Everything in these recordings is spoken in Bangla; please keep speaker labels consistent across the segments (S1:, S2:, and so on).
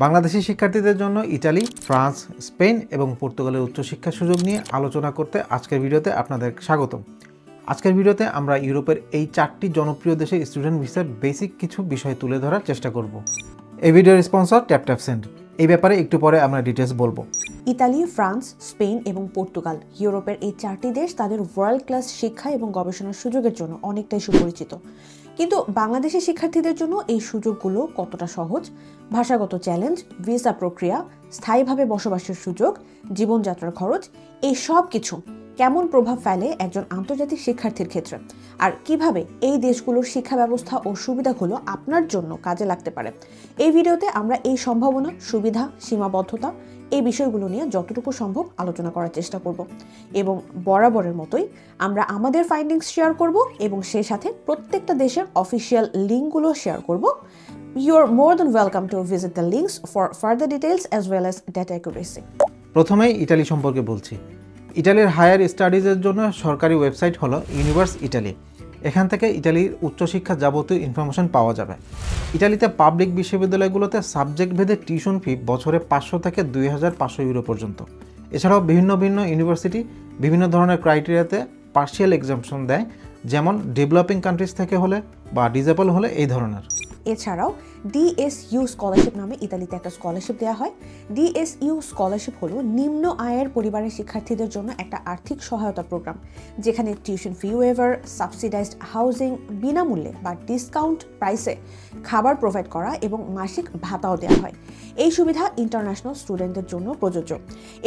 S1: বাংলাদেশি শিক্ষার্থীদের জন্য ইতালি, ফ্রান্স, স্পেন এবং পর্তুগালের উচ্চশিক্ষার সুযোগ নিয়ে আলোচনা করতে আজকের ভিডিওতে আপনাদের স্বাগতম। আজকের ভিডিওতে আমরা ইউরোপের এই 4টি জনপ্রিয় দেশে স্টুডেন্ট ভিসার বেসিক কিছু বিষয় তুলে ধরার চেষ্টা করব। এই ভিডিওর স্পন্সর ট্যাপট্যাপসেন্ড। এই ব্যাপারে একটু পরে আমরা ডিটেলস বলবো।
S2: ইতালি, ফ্রান্স, স্পেন এবং পর্তুগাল ইউরোপের এই 4টি দেশ তাদের ওয়ার্ল্ড ক্লাস শিক্ষা এবং গবেষণার সুযোগের জন্য অনেকটাই সুপরিচিত। কিন্তু বাংলাদেশি শিক্ষার্থীদের জন্য এই সুযোগগুলো কতটা সহজ, ভাষাগত চ্যালেঞ্জ, ভিসা প্রক্রিয়া, স্থায়ীভাবে বসবাসের সুযোগ, জীবনযাত্রার খরচ, এই সব কিছু কেমন প্রভাব ফেলে একজন আন্তর্জাতিক শিক্ষার্থীর ক্ষেত্রে, আর কিভাবে এই দেশগুলোর শিক্ষা ব্যবস্থা ও সুবিধাগুলো আপনার জন্য কাজে লাগতে পারে, এই ভিডিওতে আমরা এই সম্ভাবনা, সুবিধা, সীমাবদ্ধতা, এই বিষয়গুলো নিয়ে যতটুকু সম্ভব আলোচনা করার চেষ্টা করব। এবং বরাবরের মতোই আমরা আমাদের ফাইন্ডিংস শেয়ার করব এবং সেই সাথে প্রত্যেকটা দেশের অফিসিয়াল লিঙ্কগুলো শেয়ার করব। You are more than welcome to visit the links for further details as well as data accuracy.
S1: প্রথমেই ইতালি সম্পর্কে বলছি। ইতালির হায়ার স্টাডিজের জন্য সরকারি ওয়েবসাইট হলো ইউনিভার্স ইটালি। এখান থেকে ইতালির উচ্চশিক্ষা যাবতীয় ইনফরমেশন পাওয়া যাবে। ইতালিতে পাবলিক বিশ্ববিদ্যালয়গুলোতে সাবজেক্ট ভেদে টিউশন ফি বছরে 500 থেকে 2500 ইউরো পর্যন্ত। এছাড়াও ভিন্ন ভিন্ন ইউনিভার্সিটি বিভিন্ন ধরনের ক্রাইটেরিয়াতে পার্শিয়াল এক্সাম্পশন দেয়, যেমন ডেভেলপিং কান্ট্রিজ থেকে হলে বা ডিজেবল হলে এই ধরনের।
S2: এছাড়াও ডিএসইউ স্কলারশিপ নামে ইতালিতে একটা স্কলারশিপ দেওয়া হয়। ডিএসইউ স্কলারশিপ হলো নিম্ন আয়ের পরিবারের শিক্ষার্থীদের জন্য একটা আর্থিক সহায়তা প্রোগ্রাম, যেখানে tuition fee waiver, subsidised housing, বিনামূল্যে বা ডিসকাউন্ট প্রাইসে খাবার প্রোভাইড করা এবং মাসিক ভাতাও দেওয়া হয়। এই সুবিধা ইন্টারন্যাশনাল স্টুডেন্টদের জন্য প্রযোজ্য।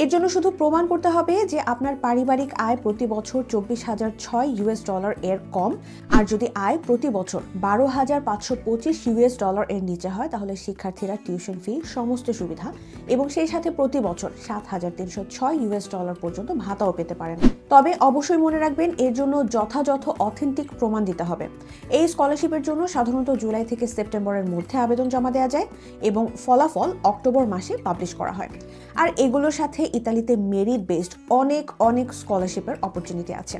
S2: এর জন্য শুধু প্রমাণ করতে হবে যে আপনার পারিবারিক আয় প্রতি বছর $24,006 এর কম, আর যদি আয় প্রতি বছর $12,525 এর নিচে হয় তাহলে শিক্ষার্থীরা টিউশন ফি, সমস্ত সুবিধা এবং সেই সাথে প্রতি বছর $7,306 পর্যন্ত ভাতাও পেতে পারেন। তবে অবশ্যই মনে রাখবেন, এর জন্য যথাযথ অথেন্টিক প্রমাণ দিতে হবে। এই স্কলারশিপের জন্য সাধারণত জুলাই থেকে সেপ্টেম্বরের মধ্যে আবেদন জমা দেওয়া যায় এবং ফলাফল অক্টোবর মাসে পাবলিশ করা হয়। আর এগুলোর সাথে ইতালিতে মেরিট বেসড অনেক স্কলারশিপের অপরচুনিটি আছে।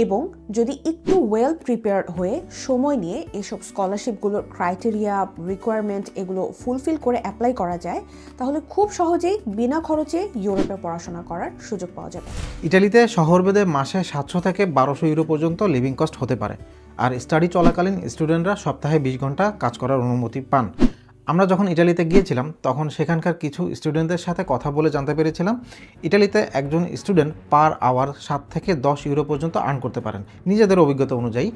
S2: এবং যদি একটু ওয়েল প্রিপেয়ার্ড হয়ে সময় নিয়ে এসব স্কলারশিপগুলোর ক্রাইটেরিয়া, রিকোয়ারমেন্ট এগুলো ফুলফিল করে অ্যাপ্লাই করা যায়, তাহলে খুব সহজেই বিনা খরচে ইউরোপে পড়াশোনা করার সুযোগ পাওয়া যাবে।
S1: ইতালিতে শহরভেদে মাসে 700 থেকে 1200 ইউরো পর্যন্ত লিভিং কস্ট হতে পারে। আর স্টাডি চলাকালীন স্টুডেন্টরা সপ্তাহে 20 ঘন্টা কাজ করার অনুমতি পান। আমরা যখন ইটালিতে গিয়েছিলাম তখন সেখানকার কিছু স্টুডেন্টদের সাথে কথা বলে জানতে পেরেছিলাম ইটালিতে একজন স্টুডেন্ট পার আওয়ার 7 থেকে 10 ইউরো পর্যন্ত আর্ন করতে পারেন নিজেদের অভিজ্ঞতা অনুযায়ী,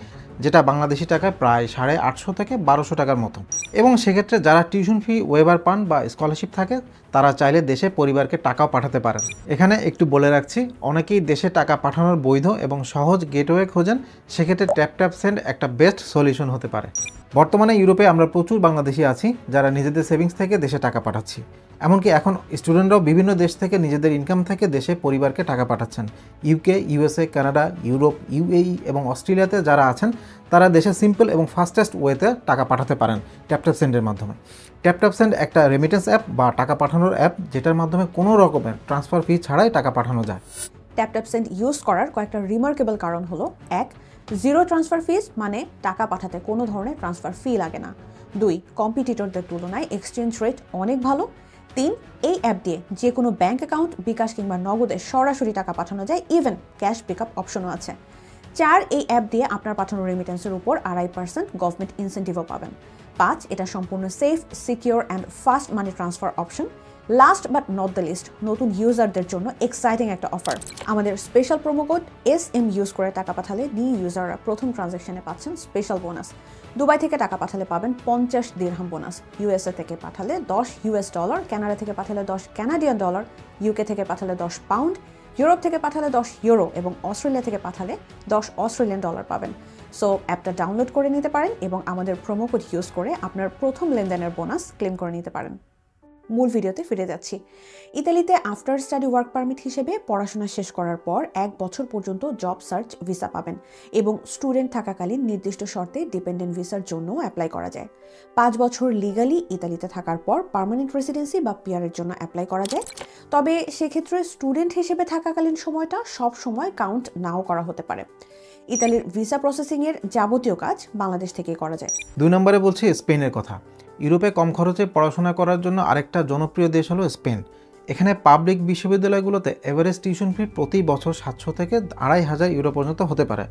S1: যেটা বাংলাদেশি টাকায় প্রায় 850 থেকে 1200 টাকার মতো। এবং সেক্ষেত্রে যারা টিউশন ফি ওয়েভার পান বা স্কলারশিপ থাকে তারা চাইলে দেশে পরিবারকে টাকাও পাঠাতে পারেন। এখানে একটু বলে রাখছি, অনেকেই দেশে টাকা পাঠানোর বৈধ এবং সহজ গেটওয়ে খোঁজেন, সেক্ষেত্রে ট্যাপট্যাপসেন্ড একটা বেস্ট সলিউশন হতে পারে। বর্তমানে ইউরোপে আমরা প্রচুর বাংলাদেশি আছি যারা নিজেদের সেভিংস থেকে দেশে টাকা পাঠাচ্ছি। এমনকি এখন স্টুডেন্টরাও বিভিন্ন দেশ থেকে নিজেদের ইনকাম থেকে দেশে পরিবারকে টাকা পাঠাচ্ছেন। UK, USA, Canada, Europe, UAE এবং অস্ট্রেলিয়াতে যারা আছেন তারা দেশে সিম্পল এবং ফাস্টেস্ট ওয়েতে টাকা পাঠাতে পারেন ট্যাপট্যাপসেন্ডের মাধ্যমে। ট্যাপট্যাপসেন্ড একটা রেমিটেন্স অ্যাপ বা টাকা পাঠানোর অ্যাপ, যেটার মাধ্যমে কোনো রকমের ট্রান্সফার ফি ছাড়াই টাকা পাঠানো যায়।
S2: ট্যাপট্যাপসেন্ড ইউজ করার কয়েকটা রিমার্কেবল কারণ হলো: 1, জিরো ট্রান্সফার ফিস, মানে টাকা পাঠাতে কোনো ধরনের ট্রান্সফার ফি লাগে না। 2, কম্পিটিটরদের তুলনায় এক্সচেঞ্জ রেট অনেক ভালো। 3, এই অ্যাপ দিয়ে যে কোনো ব্যাঙ্ক অ্যাকাউন্ট, বিকাশ কিংবা নগদে সরাসরি টাকা পাঠানো যায়, ইভেন ক্যাশ পিকআপ অপশনও আছে। 4, এই অ্যাপ দিয়ে আপনার পাঠানো রেমিটেন্সের উপর 2.5% গভর্নমেন্ট ইনসেন্টিভও পাবেন। 5, এটা সম্পূর্ণ safe, secure and fast money transfer option. Last but not the least, নতুন ইউজারদের জন্য এক্সাইটিং একটা অফার। আমাদের special promo code SM use করে টাকা পাঠালে নিউ ইউজাররা প্রথম ট্রানজ্যাকশনে পাচ্ছেন স্পেশাল বোনাস। দুবাই থেকে টাকা পাঠালে পাবেন 50 দিরহাম বোনাস। ইউএসএ থেকে পাঠালে $10, কানাডা থেকে পাঠালে $10, ইউকে থেকে পাঠালে £10, ইউরোপ থেকে পাঠালে €10 এবং অস্ট্রেলিয়া থেকে পাঠালে $10 পাবেন। সো অ্যাপটা ডাউনলোড করে নিতে পারেন এবং আমাদের প্রোমো কোড ইউজ করে আপনার প্রথম লেনদেনের বোনাস ক্লেম করে নিতে পারেন। মূল ভিডিওতে ফিরে যাচ্ছি। ইতালিতে আফটার স্টাডি ওয়ার্ক পারমিট হিসেবে পড়াশোনা শেষ করার পর 1 বছর পর্যন্ত জব সার্চ ভিসা পাবেন এবং স্টুডেন্ট থাকাকালীন নির্দিষ্ট শর্তে ডিপেন্ডেন্ট ভিসার জন্য অ্যাপ্লাই করা যায়। 5 বছর লিগালি ইতালিতে থাকার পর পার্মানেন্ট রেসিডেন্সি বা পিআরের জন্য অ্যাপ্লাই করা যায়। তবে সেক্ষেত্রে স্টুডেন্ট হিসেবে থাকাকালীন সময়টা সব সময় কাউন্ট নাও করা হতে পারে। ইতালির ভিসা প্রসেসিংয়ের যাবতীয় কাজ বাংলাদেশ থেকে করা যায়।
S1: 2 নম্বরে বলছি স্পেনের কথা। ইউরোপে কম খরচে পড়াশোনা করার জন্য আরেকটা জনপ্রিয় দেশ হলো স্পেন। এখানে পাবলিক বিশ্ববিদ্যালয়গুলোতে এভারেজ টিউশন ফি প্রতি বছর 700 থেকে 2500 ইউরো পর্যন্ত হতে পারে।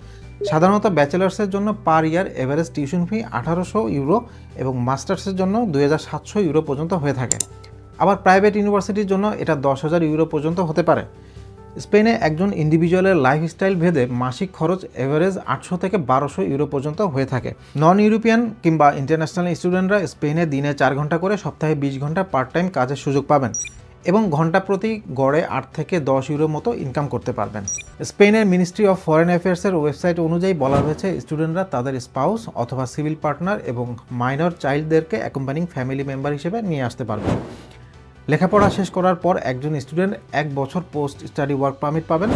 S1: সাধারণত ব্যাচেলার্সের জন্য পার ইয়ার এভারেজ টিউশন ফি 1800 ইউরো এবং মাস্টার্সের জন্য 2700 ইউরো পর্যন্ত হয়ে থাকে। আবার প্রাইভেট ইউনিভার্সিটির জন্য এটা 10,000 ইউরো পর্যন্ত হতে পারে। স্পেনে একজন ইন্ডিভিজুয়ালের লাইফস্টাইল ভেদে মাসিক খরচ এভারেজ 800 থেকে 1200 ইউরো পর্যন্ত হয়ে থাকে। নন ইউরোপিয়ান কিংবা ইন্টারন্যাশনাল স্টুডেন্টরা স্পেনে দিনে 4 ঘন্টা করে সপ্তাহে 20 ঘন্টা পার্ট টাইম কাজের সুযোগ পাবেন এবং ঘন্টা প্রতি গড়ে 8 থেকে 10 ইউরো মতো ইনকাম করতে পারবেন। স্পেনের মিনিস্ট্রি অফ ফরেন অ্যাফেয়ার্সের ওয়েবসাইট অনুযায়ী বলা হয়েছে স্টুডেন্টরা তাদের স্পাউস অথবা সিভিল পার্টনার এবং মাইনর চাইল্ডদেরকে অ্যাকম্পানিং ফ্যামিলি মেম্বার হিসেবে নিয়ে আসতে পারবেন। লেখাপড়া শেষ করার পর একজন স্টুডেন্ট 1 বছর পোস্ট স্টাডি ওয়ার্ক পারমিট পাবেন।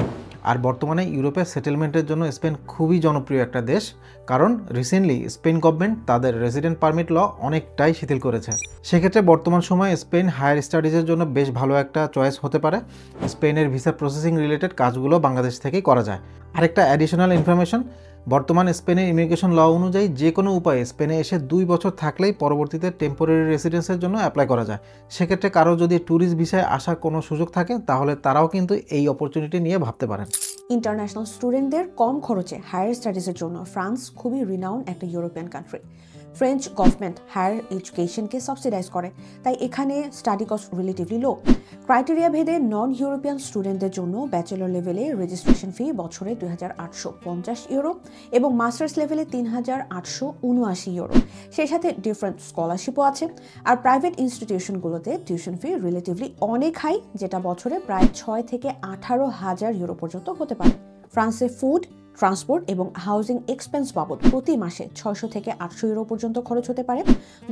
S1: আর বর্তমানে ইউরোপে সেটেলমেন্টের জন্য স্পেন খুবই জনপ্রিয় একটা দেশ, কারণ রিসেন্টলি স্পেন গভর্নমেন্ট তাদের রেসিডেন্ট পারমিট ল অনেকটাই শিথিল করেছে। সেক্ষেত্রে বর্তমান সময়ে স্পেন হায়ার স্টাডিজের জন্য বেশ ভালো একটা চয়েস হতে পারে। স্পেনের ভিসা প্রসেসিং রিলেটেড কাজগুলো বাংলাদেশ থেকেই করা যায়। আরেকটা অ্যাডিশনাল ইনফরমেশন, বর্তমান স্পেনের ইমিগ্রেশন ল অনুযায়ী যে কোনো উপায়ে স্পেনে এসে 2 বছর থাকলেই পরবর্তীতে টেম্পোরারি রেসিডেন্সের জন্য অ্যাপ্লাই করা যায়। সেক্ষেত্রে কারো যদি ট্যুরিস্ট ভিসায় আসার কোনো সুযোগ থাকে তাহলে তারাও কিন্তু এই অপরচুনিটি নিয়ে ভাবতে পারেন।
S2: ইন্টারন্যাশনাল স্টুডেন্টদের কম খরচে হায়ার স্টাডিজের জন্য ফ্রান্স খুবই রিনাউন্ড একটা European country. French government higher এডুকেশনকে সাবসিডাইজ করে, তাই এখানে study cost relatively low. Criteria ভেদে নন ইউরোপিয়ান স্টুডেন্টদের জন্য ব্যাচেলর লেভেলে রেজিস্ট্রেশন ফি বছরে 2850 ইউরো এবং মাস্টার্স লেভেলে 3879 ইউরো। সেই সাথে ডিফারেন্ট স্কলারশিপও আছে। আর প্রাইভেট ইনস্টিটিউশনগুলোতে টিউশন ফি রিলেটিভলি অনেক হাই, যেটা বছরে প্রায় 6 থেকে 18,000 ইউরো পর্যন্ত হতে পারে। ফ্রান্সে ফুড, ট্রান্সপোর্ট এবং হাউজিং এক্সপেন্স বাবদ প্রতি মাসে 600 থেকে 800 ইউরো পর্যন্ত খরচ হতে পারে,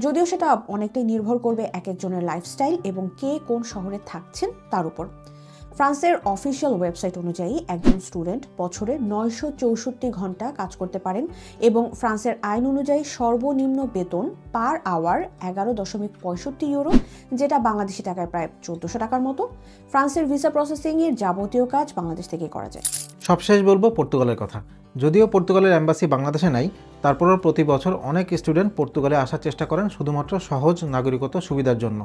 S2: যদিও সেটা অনেকটাই নির্ভর করবে এক একজনের লাইফস্টাইল এবং কে কোন শহরে থাকছেন তার উপর। ফ্রান্সের অফিসিয়াল ওয়েবসাইট অনুযায়ী একজন স্টুডেন্ট বছরে 964 ঘন্টা কাজ করতে পারেন এবং ফ্রান্সের আইন অনুযায়ী সর্বনিম্ন বেতন পার আওয়ার 11.65 ইউরো, যেটা বাংলাদেশি টাকায় প্রায় 1400 টাকার মতো। ফ্রান্সের ভিসা প্রসেসিংয়ের যাবতীয় কাজ বাংলাদেশ থেকেই করা যায়।
S1: সবশেষ বলবো পর্তুগালের কথা। যদিও পর্তুগালের এম্বাসি বাংলাদেশে নাই, তারপরেও প্রতি বছর অনেক স্টুডেন্ট পর্তুগালে আসার চেষ্টা করেন শুধুমাত্র সহজ নাগরিকত্ব সুবিধার জন্য।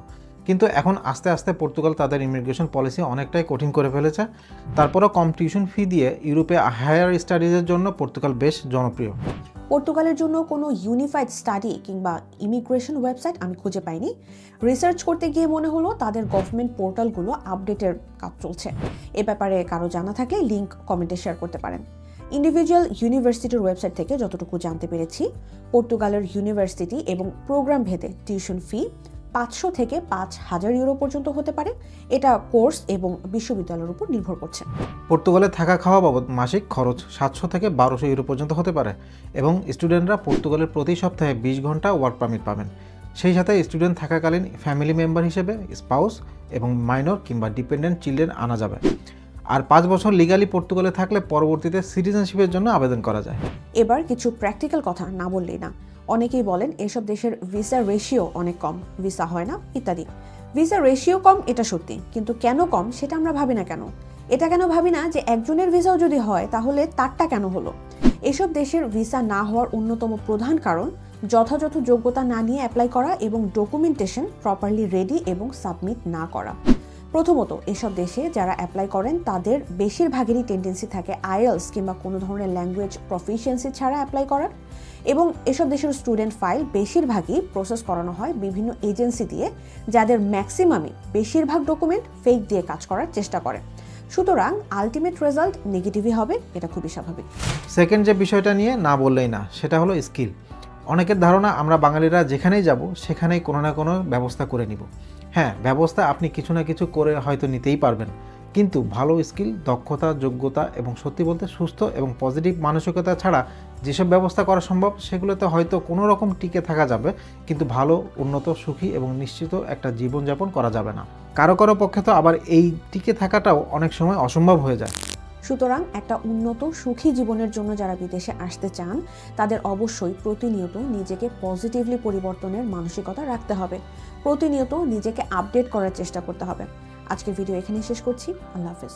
S1: কিন্তু এখন আস্তে আস্তে পর্তুগাল তাদের ইমিগ্রেশন পলিসি অনেকটাই কঠিন করে ফেলেছে। তারপরও কম টিউশন ফি দিয়ে ইউরোপে হায়ার স্টাডিজের জন্য পর্তুগাল বেশ জনপ্রিয়।
S2: পর্তুগালের জন্য কোনো ইউনিফাইড স্টাডি কিংবা ইমিগ্রেশন ওয়েবসাইট আমি খুঁজে পাইনি। রিসার্চ করতে গিয়ে মনে হলো তাদের গভর্নমেন্ট পোর্টালগুলো আপডেটের কাজ চলছে। এ ব্যাপারে কারো জানা থাকলে লিঙ্ক কমেন্টে শেয়ার করতে পারেন। ইন্ডিভিজুয়াল ইউনিভার্সিটির ওয়েবসাইট থেকে যতটুকু জানতে পেরেছি, পর্তুগালের ইউনিভার্সিটি এবং প্রোগ্রাম ভেদে টিউশন ফি 500 থেকে 5000 ইউরো পর্যন্ত হতে পারে। এটা কোর্স এবং বিশ্ববিদ্যালয়ের উপর নির্ভর করছে।
S1: পর্তুগালে থাকা খাওয়া বাবদ মাসিক খরচ 700 থেকে 1200 ইউরো পর্যন্ত হতে পারে এবং স্টুডেন্টরা পর্তুগালের প্রতি সপ্তাহে 20 ঘন্টা ওয়ার্ক পারমিট পাবেন। সেই সাথে স্টুডেন্ট থাকাকালীন ফ্যামিলি মেম্বার হিসেবে স্পাউস এবং মাইনর কিংবা ডিপেন্ডেন্ট চিলড্রেন আনা যাবে। আর 5 বছর লিগালি পর্তুগালে থাকলে পরবর্তীতে সিটিজেনশিপের জন্য আবেদন করা যায়।
S2: এবার কিছু প্র্যাকটিক্যাল কথা না বললেই না। অনেকেই বলেন এসব দেশের ভিসা রেশিও অনেক কম, ভিসা হয় না ইত্যাদি। ভিসা রেশিও কম এটা সত্যি, কিন্তু কেন কম সেটা আমরা ভাবি না কেন? এটা কেন ভাবি না যে একজনের ভিসাও যদি হয় তাহলে তারটা কেন হলো? এসব দেশের ভিসা না হওয়ার অন্যতম প্রধান কারণ যথাযথ যোগ্যতা না নিয়ে অ্যাপ্লাই করা এবং ডকুমেন্টেশন প্রপারলি রেডি এবং সাবমিট না করা। প্রথমত, এসব দেশে যারা অ্যাপ্লাই করেন তাদের বেশিরভাগেরই টেন্ডেন্সি থাকে আইএলটিএস কিংবা কোনো ধরনের ল্যাঙ্গুয়েজ প্রফিসিয়েন্সি ছাড়া অ্যাপ্লাই করার। এবং এসব দেশের স্টুডেন্ট ফাইল বেশিরভাগই প্রসেস করানো হয় বিভিন্ন এজেন্সি দিয়ে, যাদের ম্যাক্সিমামই বেশিরভাগ ডকুমেন্ট ফেক দিয়ে কাজ করার চেষ্টা করে। সুতরাং আলটিমেট রেজাল্ট নেগেটিভই হবে, এটা খুবই স্বাভাবিক।
S1: সেকেন্ড যে বিষয়টা নিয়ে না বললেই না, সেটা হলো স্কিল। অনেকের ধারণা আমরা বাঙালিরা যেখানেই যাব সেখানেই কোনো না কোনো ব্যবস্থা করে নিব। হ্যাঁ, ব্যবস্থা আপনি কিছু না কিছু করে হয়তো নিতেই পারবেন, কিন্তু ভালো স্কিল, দক্ষতা, যোগ্যতা এবং সত্যি বলতে সুস্থ এবং পজিটিভ মানসিকতা ছাড়া যেসব ব্যবস্থা করা সম্ভব সেগুলোতে হয়তো কোনো রকম টিকে থাকা যাবে, কিন্তু ভালো, উন্নত, সুখী এবং নিশ্চিত একটা জীবনযাপন করা যাবে না। কারো কারো পক্ষে তো আবার এই টিকে থাকাটাও অনেক সময় অসম্ভব হয়ে যায়।
S2: সুতরাং একটা উন্নত সুখী জীবনের জন্য যারা বিদেশে আসতে চান তাদের অবশ্যই প্রতিনিয়ত নিজেকে পজিটিভলি পরিবর্তনের মানসিকতা রাখতে হবে, প্রতিনিয়ত নিজেকে আপডেট করার চেষ্টা করতে হবে। আজকের ভিডিও এখানেই শেষ করছি। আল্লাহ হাফেজ।